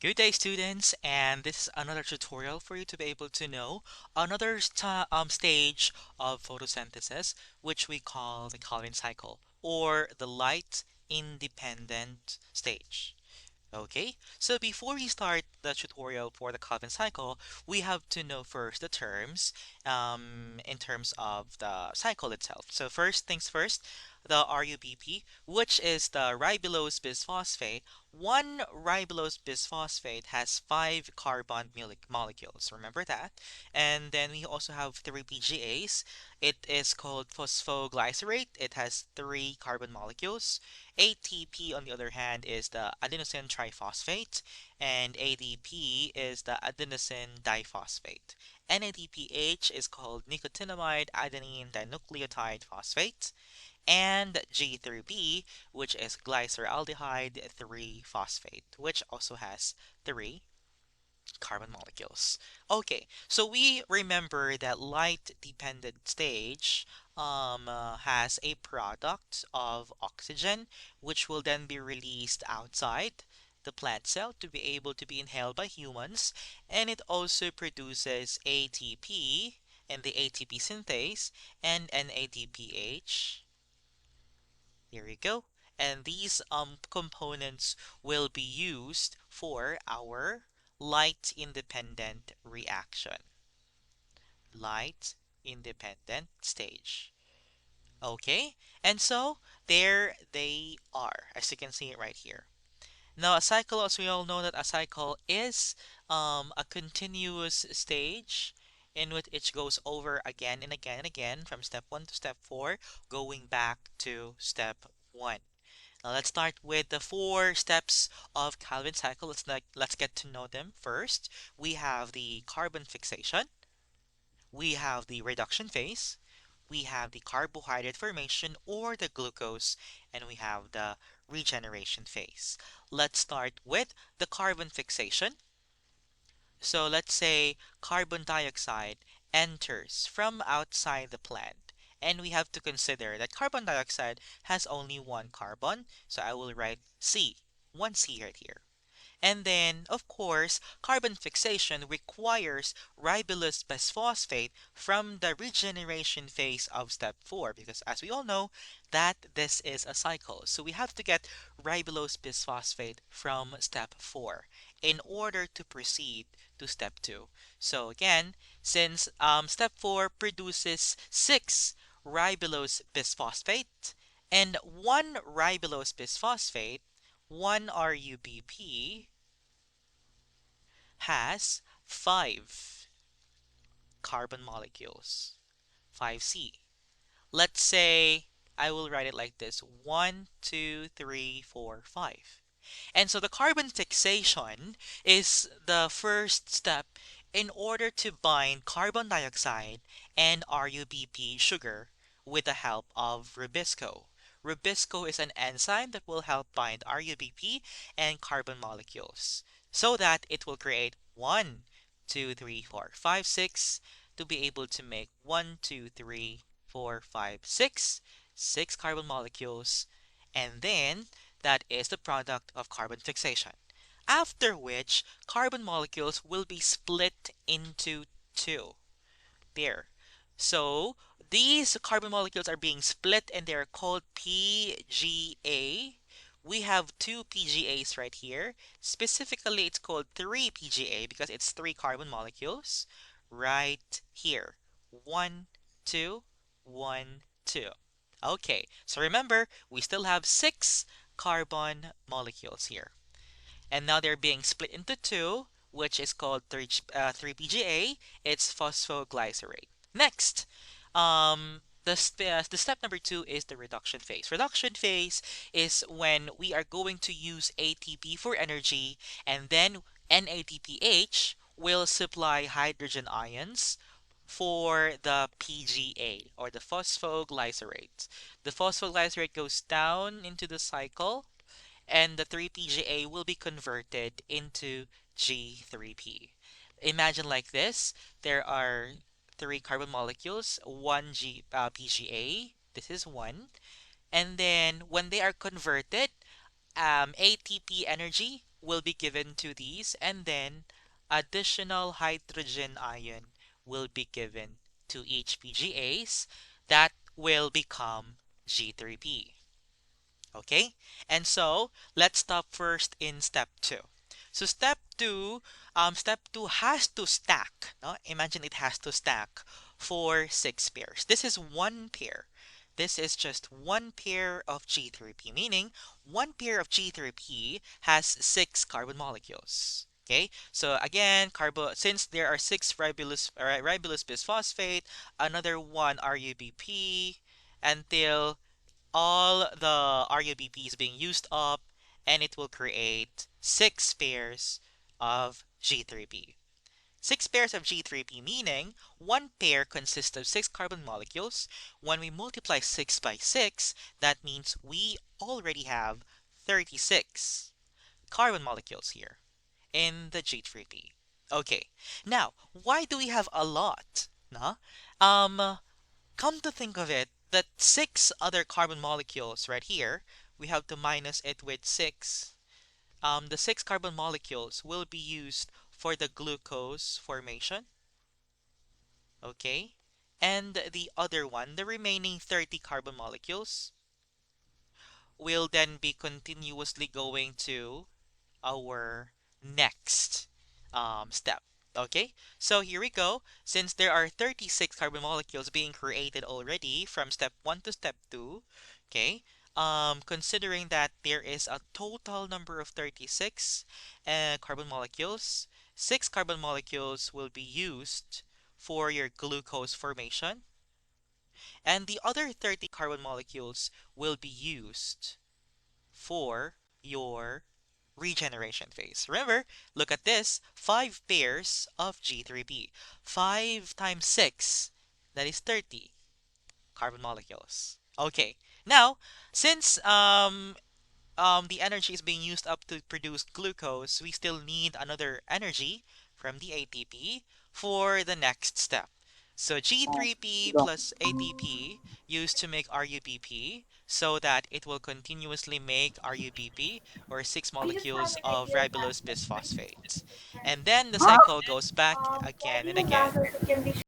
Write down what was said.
Good day, students, and this is another tutorial for you to be able to know another stage of photosynthesis, which we call the Calvin cycle, or the light independent stage. Okay, so before we start the tutorial for the Calvin cycle, we have to know first the terms in terms of the cycle itself. So first things first, the RUBP, which is the ribulose bisphosphate. One ribulose bisphosphate has five carbon molecules. Remember that? And then we also have three PGAs. It is called phosphoglycerate. It has three carbon molecules. ATP, on the other hand, is the adenosine triphosphate, and ADP is the adenosine diphosphate. NADPH is called nicotinamide adenine dinucleotide phosphate, and G3B, which is glyceraldehyde 3 phosphate, which also has three carbon molecules. Okay, so we remember that light-dependent stage has a product of oxygen, which will then be released outside the plant cell to be able to be inhaled by humans, and it also produces ATP and the ATP synthase and NADPH. Here we go. And these components will be used for our light independent reaction. Light independent stage. Okay, and so there they are, as you can see it right here. Now, a cycle, as we all know, that a cycle is a continuous stage in which it goes over again and again and again from step 1 to step 4, going back to step 1. Now let's start with the four steps of Calvin cycle. Let's get to know them first. We have the carbon fixation, we have the reduction phase, we have the carbohydrate formation or the glucose, and we have the regeneration phase. Let's start with the carbon fixation. So let's say carbon dioxide enters from outside the plant. And we have to consider that carbon dioxide has only one carbon. So I will write C, one C right here. And then, of course, carbon fixation requires ribulose bisphosphate from the regeneration phase of step 4 because as we all know that this is a cycle. So we have to get ribulose bisphosphate from step 4 in order to proceed to step 2. So again, since step 4 produces 6 ribulose bisphosphate and one ribulose bisphosphate, one RUBP has 5 carbon molecules, 5C. Let's say I will write it like this: 1, 2, 3, 4, 5. And so the carbon fixation is the first step in order to bind carbon dioxide and RUBP sugar with the help of Rubisco. Rubisco is an enzyme that will help bind RUBP and carbon molecules so that it will create 1, 2, 3, 4, 5, 6 to be able to make 1, 2, 3, 4, 5, 6, 6 carbon molecules, and then that is the product of carbon fixation. After which, carbon molecules will be split into two. There. So, these carbon molecules are being split and they're called PGA. We have two PGAs right here. Specifically, it's called 3 PGA because it's 3 carbon molecules right here. 1, 2, 1, 2. Okay, so remember, we still have 6 carbon molecules here. And now they're being split into two, which is called 3-PGA. It's phosphoglycerate. Next, the step number 2 is the reduction phase. Reduction phase is when we are going to use ATP for energy, and then NADPH will supply hydrogen ions for the PGA or the phosphoglycerate. The phosphoglycerate goes down into the cycle and the 3-PGA will be converted into G3P. Imagine like this, there are 3 carbon molecules, 1 PGA, this is 1, and then when they are converted, ATP energy will be given to these, and then additional hydrogen ion will be given to each PGAs that will become G3P. Okay? And so let's stop first in step two. So step two has to stack. No? Imagine it has to stack for 6 pairs. This is one pair. This is just one pair of G3P, meaning one pair of G3P has 6 carbon molecules. Okay, so again, since there are 6 ribulose bisphosphate, another one RUBP, until all the RUBP is being used up, and it will create 6 pairs of G3P. 6 pairs of G3P, meaning one pair consists of 6 carbon molecules. When we multiply 6 by 6, that means we already have 36 carbon molecules here in the G3P. Okay, now why do we have a lot? No? Um, Come to think of it, that 6 other carbon molecules right here, we have to minus it with 6. The 6 carbon molecules will be used for the glucose formation, okay? And the other one, the remaining 30 carbon molecules, will then be continuously going to our next step. Okay, so here we go. Since there are 36 carbon molecules being created already from step 1 to step 2, okay, considering that there is a total number of 36 carbon molecules, 6 carbon molecules will be used for your glucose formation, and the other 30 carbon molecules will be used for your regeneration phase. Remember, look at this, 5 pairs of G3P. 5 times 6, that is 30 carbon molecules. Okay, now, since the energy is being used up to produce glucose, we still need another energy from the ATP for the next step. So G3P plus ATP used to make RUBP so that it will continuously make RUBP, or 6 molecules of ribulose bisphosphate. And then the cycle goes back again and again.